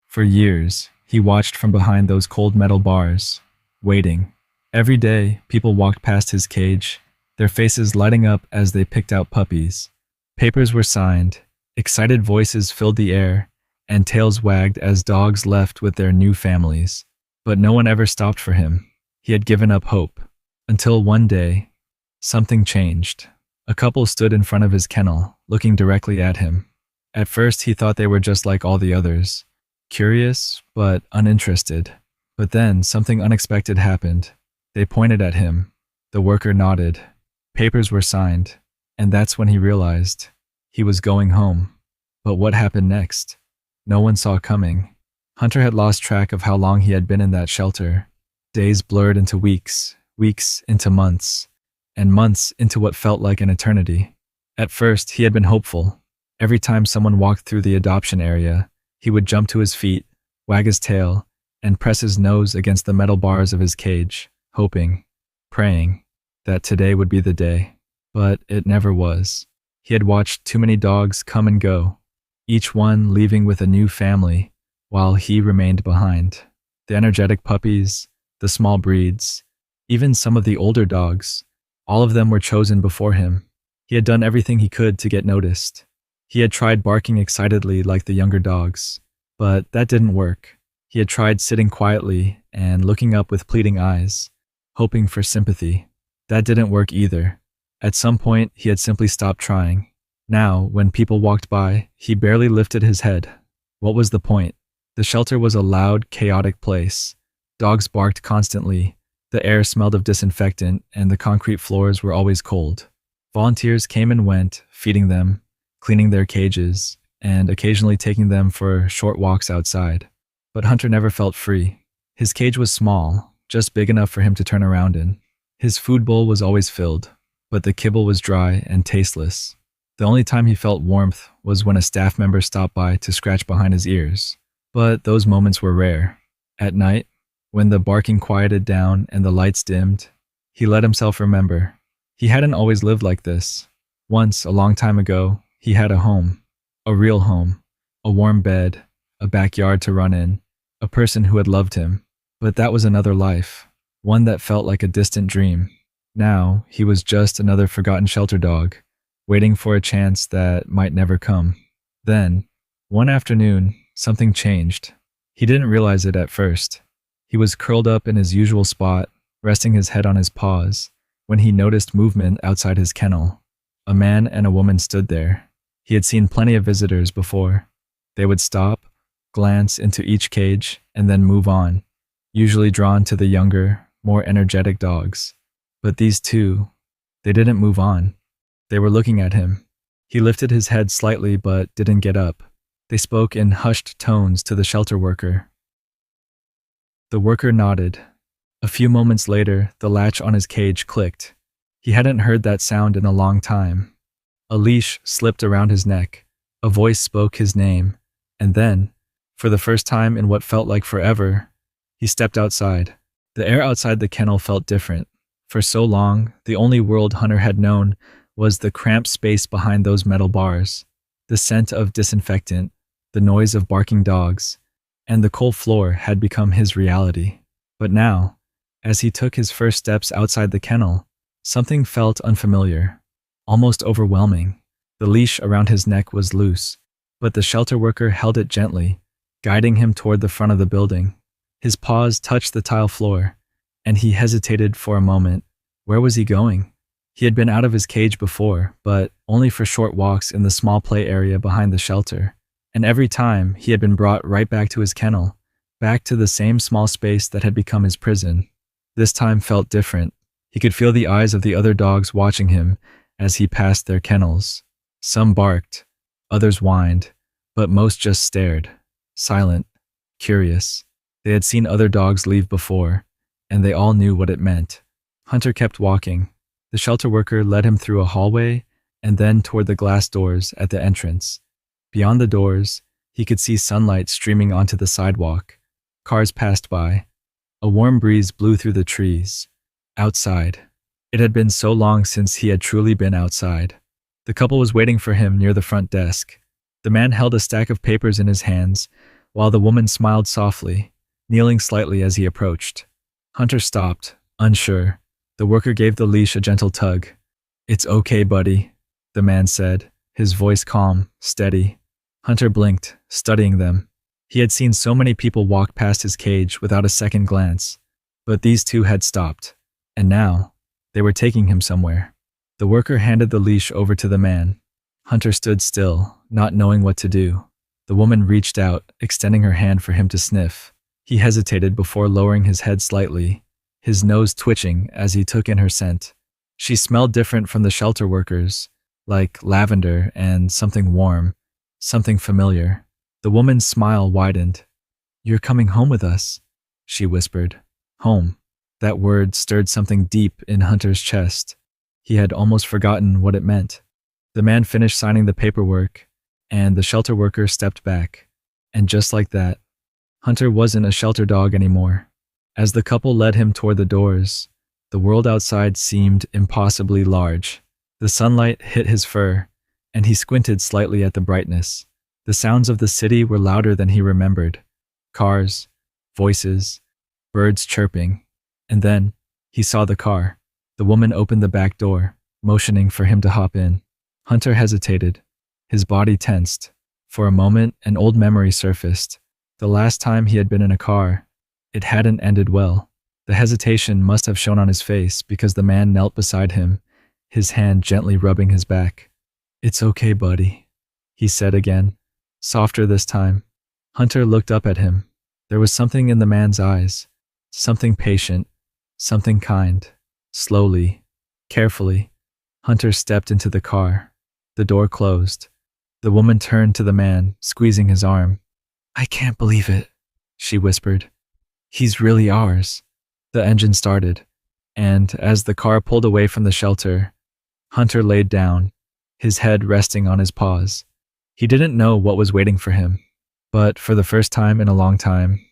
For years, he watched from behind those cold metal bars, waiting. Every day, people walked past his cage, their faces lighting up as they picked out puppies. Papers were signed, excited voices filled the air, and tails wagged as dogs left with their new families. But no one ever stopped for him. He had given up hope. Until one day, something changed. A couple stood in front of his kennel, looking directly at him. At first, he thought they were just like all the others, curious but uninterested. But then, something unexpected happened. They pointed at him. The worker nodded. Papers were signed, and that's when he realized he was going home. But what happened next? No one saw coming. Hunter had lost track of how long he had been in that shelter. Days blurred into weeks, weeks into months, and months into what felt like an eternity. At first, he had been hopeful. Every time someone walked through the adoption area, he would jump to his feet, wag his tail, and press his nose against the metal bars of his cage, hoping, praying, that today would be the day. But it never was. He had watched too many dogs come and go, each one leaving with a new family, while he remained behind. The energetic puppies, the small breeds, even some of the older dogs, all of them were chosen before him. He had done everything he could to get noticed. He had tried barking excitedly like the younger dogs, but that didn't work. He had tried sitting quietly and looking up with pleading eyes, hoping for sympathy. That didn't work either. At some point, he had simply stopped trying. Now, when people walked by, he barely lifted his head. What was the point? The shelter was a loud, chaotic place. Dogs barked constantly. The air smelled of disinfectant, and the concrete floors were always cold. Volunteers came and went, feeding them, cleaning their cages, and occasionally taking them for short walks outside. But Hunter never felt free. His cage was small, just big enough for him to turn around in. His food bowl was always filled, but the kibble was dry and tasteless. The only time he felt warmth was when a staff member stopped by to scratch behind his ears. But those moments were rare. At night, when the barking quieted down and the lights dimmed, he let himself remember. He hadn't always lived like this. Once, a long time ago, he had a home. A real home. A warm bed. A backyard to run in. A person who had loved him. But that was another life. One that felt like a distant dream. Now, he was just another forgotten shelter dog, waiting for a chance that might never come. Then, one afternoon, something changed. He didn't realize it at first. He was curled up in his usual spot, resting his head on his paws, when he noticed movement outside his kennel. A man and a woman stood there. He had seen plenty of visitors before. They would stop, glance into each cage, and then move on, usually drawn to the younger, more energetic dogs. But these two, they didn't move on. They were looking at him. He lifted his head slightly but didn't get up. They spoke in hushed tones to the shelter worker. The worker nodded. A few moments later, the latch on his cage clicked. He hadn't heard that sound in a long time. A leash slipped around his neck. A voice spoke his name. And then, for the first time in what felt like forever, he stepped outside. The air outside the kennel felt different. For so long, the only world Hunter had known was the cramped space behind those metal bars, the scent of disinfectant, the noise of barking dogs, and the cold floor had become his reality. But now, as he took his first steps outside the kennel, something felt unfamiliar, almost overwhelming. The leash around his neck was loose, but the shelter worker held it gently, guiding him toward the front of the building. His paws touched the tile floor, and he hesitated for a moment. Where was he going? He had been out of his cage before, but only for short walks in the small play area behind the shelter. And every time, he had been brought right back to his kennel, back to the same small space that had become his prison. This time felt different. He could feel the eyes of the other dogs watching him as he passed their kennels. Some barked, others whined, but most just stared, silent, curious. They had seen other dogs leave before, and they all knew what it meant. Hunter kept walking. The shelter worker led him through a hallway and then toward the glass doors at the entrance. Beyond the doors, he could see sunlight streaming onto the sidewalk. Cars passed by. A warm breeze blew through the trees. Outside. It had been so long since he had truly been outside. The couple was waiting for him near the front desk. The man held a stack of papers in his hands, while the woman smiled softly, kneeling slightly as he approached. Hunter stopped, unsure. The worker gave the leash a gentle tug. "It's okay, buddy," the man said, his voice calm, steady. Hunter blinked, studying them. He had seen so many people walk past his cage without a second glance, but these two had stopped, and now they were taking him somewhere. The worker handed the leash over to the man. Hunter stood still, not knowing what to do. The woman reached out, extending her hand for him to sniff. He hesitated before lowering his head slightly, his nose twitching as he took in her scent. She smelled different from the shelter workers, like lavender and something warm, something familiar. The woman's smile widened. "You're coming home with us," she whispered. Home. That word stirred something deep in Hunter's chest. He had almost forgotten what it meant. The man finished signing the paperwork, and the shelter worker stepped back. And just like that, Hunter wasn't a shelter dog anymore. As the couple led him toward the doors, the world outside seemed impossibly large. The sunlight hit his fur, and he squinted slightly at the brightness. The sounds of the city were louder than he remembered. Cars, voices, birds chirping. And then he saw the car. The woman opened the back door, motioning for him to hop in. Hunter hesitated. His body tensed. For a moment, an old memory surfaced. The last time he had been in a car, it hadn't ended well. The hesitation must have shown on his face because the man knelt beside him, his hand gently rubbing his back. "It's okay, buddy," he said again, softer this time. Hunter looked up at him. There was something in the man's eyes, something patient, something kind. Slowly, carefully, Hunter stepped into the car. The door closed. The woman turned to the man, squeezing his arm. "I can't believe it," she whispered. "He's really ours." The engine started, and as the car pulled away from the shelter, Hunter laid down, his head resting on his paws. He didn't know what was waiting for him, but for the first time in a long time,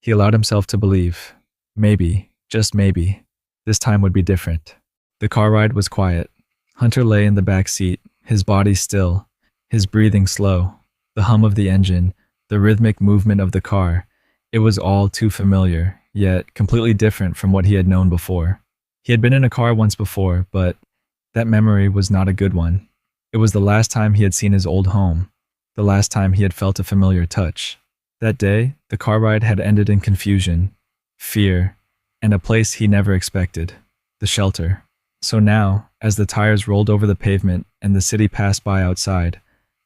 he allowed himself to believe, maybe, just maybe, this time would be different. The car ride was quiet. Hunter lay in the back seat, his body still, his breathing slow. The hum of the engine, the rhythmic movement of the car, it was all too familiar, yet completely different from what he had known before. He had been in a car once before, but that memory was not a good one. It was the last time he had seen his old home, the last time he had felt a familiar touch. That day, the car ride had ended in confusion, fear, and a place he never expected, the shelter. So now, as the tires rolled over the pavement and the city passed by outside,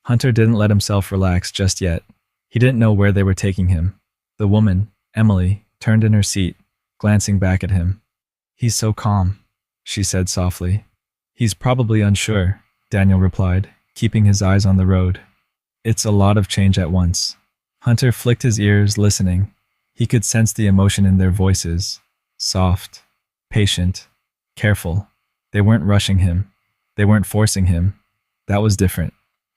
Hunter didn't let himself relax just yet. He didn't know where they were taking him. The woman, Emily, turned in her seat, glancing back at him. "He's so calm," she said softly. "He's probably unsure," Daniel replied, keeping his eyes on the road. "It's a lot of change at once." Hunter flicked his ears, listening. He could sense the emotion in their voices. Soft, patient, careful. They weren't rushing him. They weren't forcing him. That was different.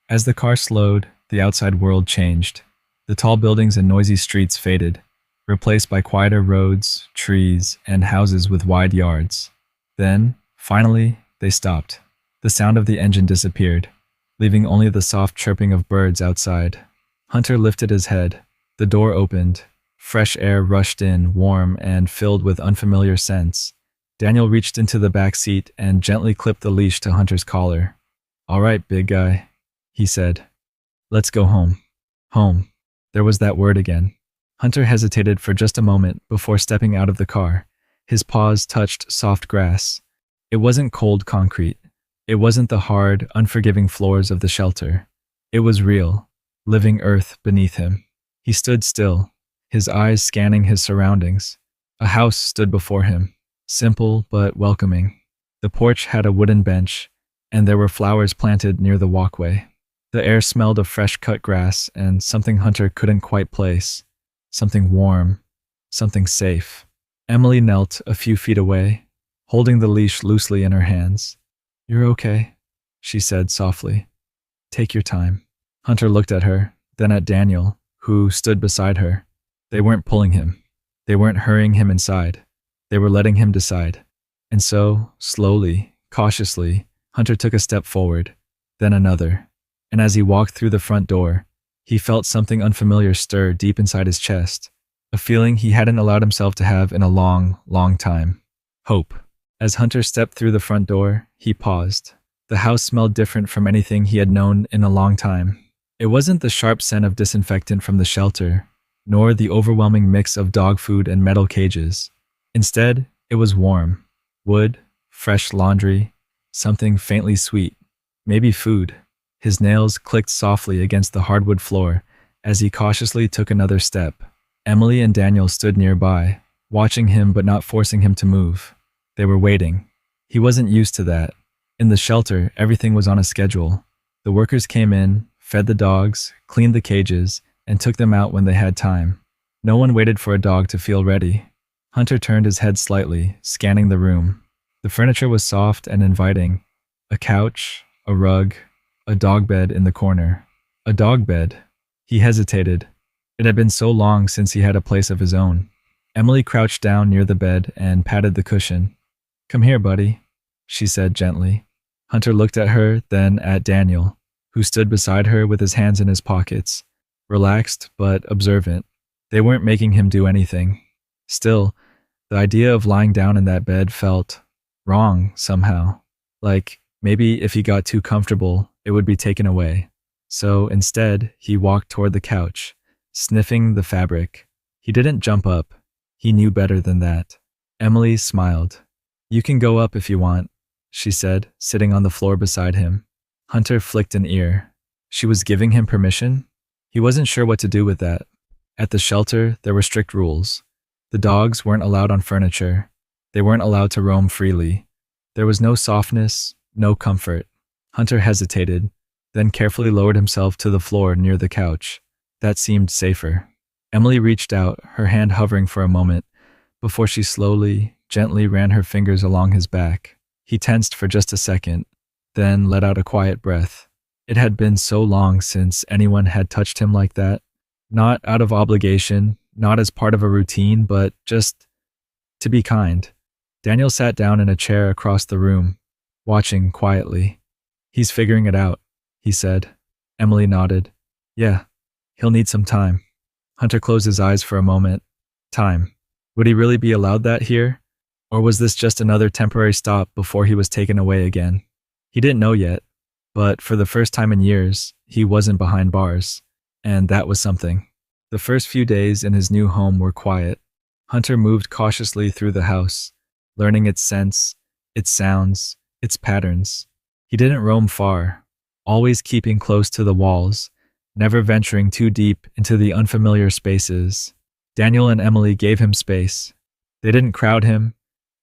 As the car slowed, the outside world changed. The tall buildings and noisy streets faded, replaced by quieter roads, trees, and houses with wide yards. Then, finally, they stopped. The sound of the engine disappeared, leaving only the soft chirping of birds outside. Hunter lifted his head. The door opened. Fresh air rushed in, warm and filled with unfamiliar scents. Daniel reached into the back seat and gently clipped the leash to Hunter's collar. "All right, big guy," he said. "Let's go home." Home. There was that word again. Hunter hesitated for just a moment before stepping out of the car. His paws touched soft grass. It wasn't cold concrete. It wasn't the hard, unforgiving floors of the shelter. It was real, living earth beneath him. He stood still, his eyes scanning his surroundings. A house stood before him, simple but welcoming. The porch had a wooden bench, and there were flowers planted near the walkway. The air smelled of fresh-cut grass and something Hunter couldn't quite place. Something warm, something safe. Emily knelt a few feet away, holding the leash loosely in her hands. "You're okay," she said softly. "Take your time." Hunter looked at her, then at Daniel, who stood beside her. They weren't pulling him. They weren't hurrying him inside. They were letting him decide. And so, slowly, cautiously, Hunter took a step forward, then another. And as he walked through the front door, He felt something unfamiliar stir deep inside his chest, a feeling he hadn't allowed himself to have in a long, long time. Hope. As Hunter stepped through the front door, he paused. The house smelled different from anything he had known in a long time. It wasn't the sharp scent of disinfectant from the shelter, nor the overwhelming mix of dog food and metal cages. Instead, it was warm. Wood, fresh laundry, something faintly sweet. Maybe food. His nails clicked softly against the hardwood floor as he cautiously took another step. Emily and Daniel stood nearby, watching him but not forcing him to move. They were waiting. He wasn't used to that. In the shelter, everything was on a schedule. The workers came in, fed the dogs, cleaned the cages, and took them out when they had time. No one waited for a dog to feel ready. Hunter turned his head slightly, scanning the room. The furniture was soft and inviting. A couch, a rug, a dog bed in the corner. A dog bed. He hesitated. It had been so long since he had a place of his own. Emily crouched down near the bed and patted the cushion. "Come here, buddy," she said gently. Hunter looked at her, then at Daniel, who stood beside her with his hands in his pockets, relaxed but observant. They weren't making him do anything. Still, the idea of lying down in that bed felt wrong somehow. Like maybe if he got too comfortable, it would be taken away. So instead, he walked toward the couch, sniffing the fabric. He didn't jump up. He knew better than that. Emily smiled. "You can go up if you want," she said, sitting on the floor beside him. Hunter flicked an ear. She was giving him permission? He wasn't sure what to do with that. At the shelter, there were strict rules. The dogs weren't allowed on furniture. They weren't allowed to roam freely. There was no softness, no comfort. Hunter hesitated, then carefully lowered himself to the floor near the couch. That seemed safer. Emily reached out, her hand hovering for a moment, before she slowly, gently ran her fingers along his back. He tensed for just a second, then let out a quiet breath. It had been so long since anyone had touched him like that. Not out of obligation, not as part of a routine, but just to be kind. Daniel sat down in a chair across the room, watching quietly. "He's figuring it out," he said. Emily nodded. "Yeah, he'll need some time." Hunter closed his eyes for a moment. Time. Would he really be allowed that here? Or was this just another temporary stop before he was taken away again? He didn't know yet, but for the first time in years, he wasn't behind bars. And that was something. The first few days in his new home were quiet. Hunter moved cautiously through the house, learning its scents, its sounds, its patterns. He didn't roam far, always keeping close to the walls, never venturing too deep into the unfamiliar spaces. Daniel and Emily gave him space. They didn't crowd him,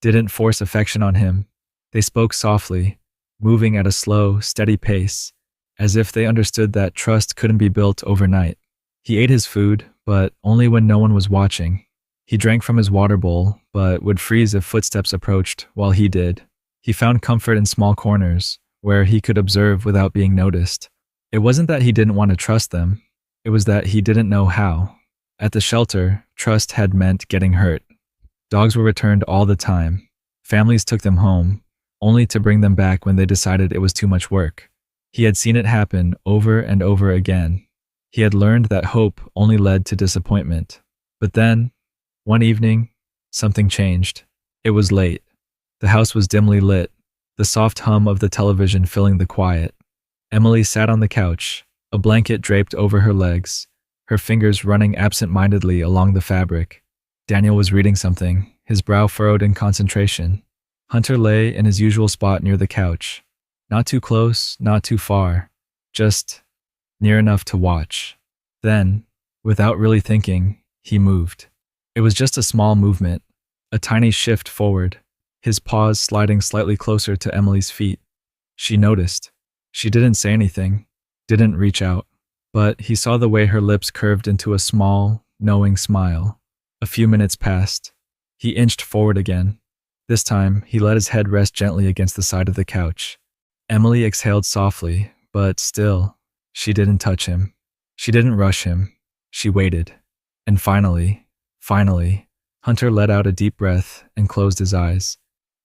didn't force affection on him. They spoke softly, moving at a slow, steady pace, as if they understood that trust couldn't be built overnight. He ate his food, but only when no one was watching. He drank from his water bowl, but would freeze if footsteps approached while he did. He found comfort in small corners, where he could observe without being noticed. It wasn't that he didn't want to trust them, it was that he didn't know how. At the shelter, trust had meant getting hurt. Dogs were returned all the time. Families took them home, only to bring them back when they decided it was too much work. He had seen it happen over and over again. He had learned that hope only led to disappointment. But then, one evening, something changed. It was late. The house was dimly lit, the soft hum of the television filling the quiet. Emily sat on the couch, a blanket draped over her legs, her fingers running absent-mindedly along the fabric. Daniel was reading something, his brow furrowed in concentration. Hunter lay in his usual spot near the couch. Not too close, not too far, just near enough to watch. Then, without really thinking, he moved. It was just a small movement, a tiny shift forward, his paws sliding slightly closer to Emily's feet. She noticed. She didn't say anything, didn't reach out, but he saw the way her lips curved into a small, knowing smile. A few minutes passed. He inched forward again. This time, he let his head rest gently against the side of the couch. Emily exhaled softly, but still, she didn't touch him. She didn't rush him. She waited. And finally, Hunter let out a deep breath and closed his eyes.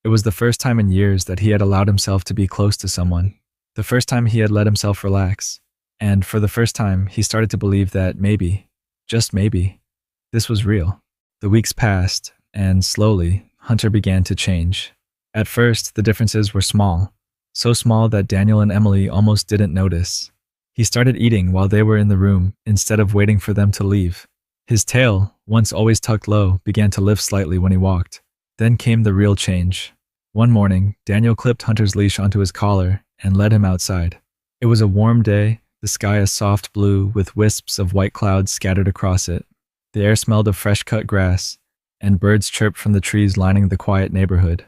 It was the first time in years that he had allowed himself to be close to someone. The first time he had let himself relax. And for the first time, he started to believe that maybe, just maybe, this was real. The weeks passed, and slowly, Hunter began to change. At first, the differences were small, so small that Daniel and Emily almost didn't notice. He started eating while they were in the room instead of waiting for them to leave. His tail, once always tucked low, began to lift slightly when he walked. Then came the real change. One morning, Daniel clipped Hunter's leash onto his collar and led him outside. It was a warm day, the sky a soft blue with wisps of white clouds scattered across it. The air smelled of fresh-cut grass, and birds chirped from the trees lining the quiet neighborhood.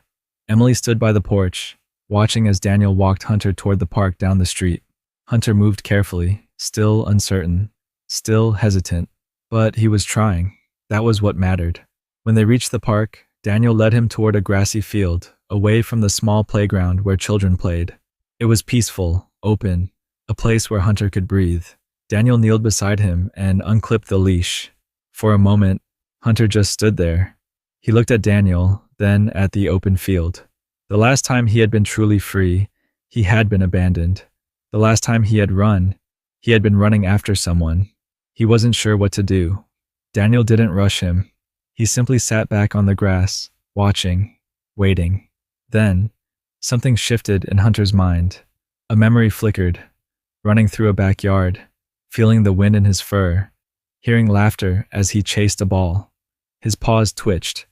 Emily stood by the porch, watching as Daniel walked Hunter toward the park down the street. Hunter moved carefully, still uncertain, still hesitant, but he was trying. That was what mattered. When they reached the park, Daniel led him toward a grassy field, away from the small playground where children played. It was peaceful, open, a place where Hunter could breathe. Daniel kneeled beside him and unclipped the leash. For a moment, Hunter just stood there. He looked at Daniel, then at the open field. The last time he had been truly free, he had been abandoned. The last time he had been running after someone. He wasn't sure what to do. Daniel didn't rush him. He simply sat back on the grass, watching, waiting. Then, something shifted in Hunter's mind. A memory flickered, running through a backyard, feeling the wind in his fur, hearing laughter as he chased a ball. His paws twitched,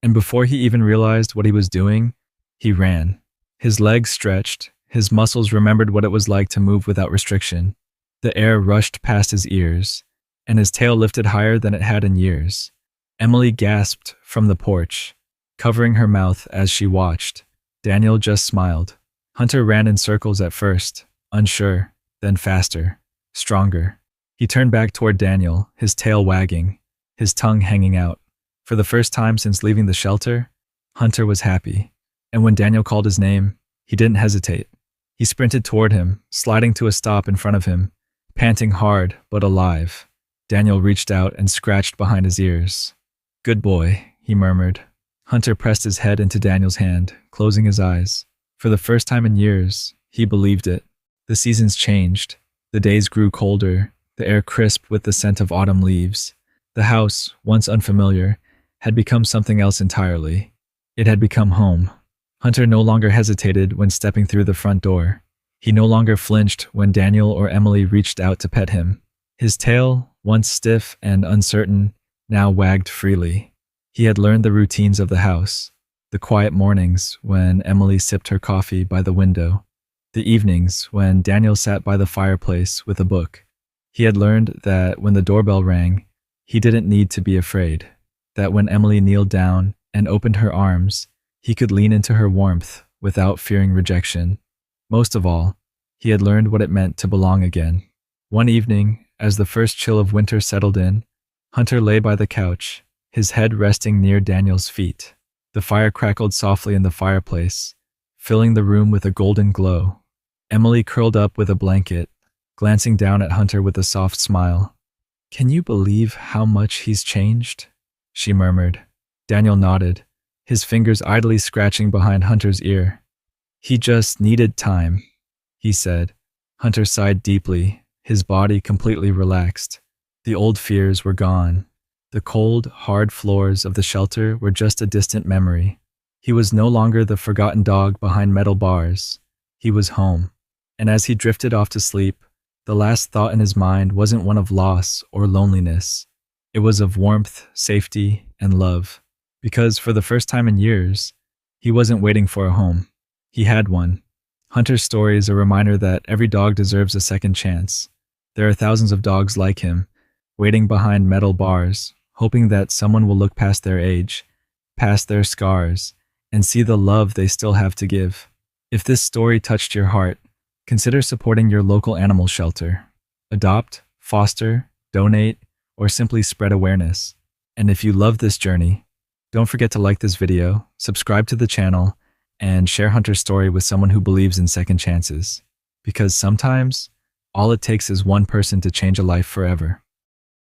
and before he even realized what he was doing, he ran. His legs stretched, his muscles remembered what it was like to move without restriction. The air rushed past his ears, and his tail lifted higher than it had in years. Emily gasped from the porch, covering her mouth as she watched. Daniel just smiled. Hunter ran in circles at first, unsure, then faster, stronger. He turned back toward Daniel, his tail wagging, his tongue hanging out. For the first time since leaving the shelter, Hunter was happy. And when Daniel called his name, he didn't hesitate. He sprinted toward him, sliding to a stop in front of him, panting hard but alive. Daniel reached out and scratched behind his ears. "Good boy," he murmured. Hunter pressed his head into Daniel's hand, closing his eyes. For the first time in years, he believed it. The seasons changed. The days grew colder, the air crisp with the scent of autumn leaves. The house, once unfamiliar, had become something else entirely. It had become home. Hunter no longer hesitated when stepping through the front door. He no longer flinched when Daniel or Emily reached out to pet him. His tail, once stiff and uncertain, now wagged freely. He had learned the routines of the house, the quiet mornings when Emily sipped her coffee by the window, the evenings when Daniel sat by the fireplace with a book. He had learned that when the doorbell rang, he didn't need to be afraid, that when Emily kneeled down and opened her arms, he could lean into her warmth without fearing rejection. Most of all, he had learned what it meant to belong again. One evening, as the first chill of winter settled in, Hunter lay by the couch, his head resting near Daniel's feet. The fire crackled softly in the fireplace, filling the room with a golden glow. Emily curled up with a blanket, glancing down at Hunter with a soft smile. "Can you believe how much he's changed?" she murmured. Daniel nodded, his fingers idly scratching behind Hunter's ear. "He just needed time," he said. Hunter sighed deeply, his body completely relaxed. The old fears were gone. The cold, hard floors of the shelter were just a distant memory. He was no longer the forgotten dog behind metal bars. He was home. And as he drifted off to sleep, the last thought in his mind wasn't one of loss or loneliness. It was of warmth, safety, and love. Because for the first time in years, he wasn't waiting for a home. He had one. Hunter's story is a reminder that every dog deserves a second chance. There are thousands of dogs like him, waiting behind metal bars, hoping that someone will look past their age, past their scars, and see the love they still have to give. If this story touched your heart, consider supporting your local animal shelter. Adopt, foster, donate, or simply spread awareness. And if you love this journey, don't forget to like this video, subscribe to the channel, and share Hunter's story with someone who believes in second chances. Because sometimes, all it takes is one person to change a life forever.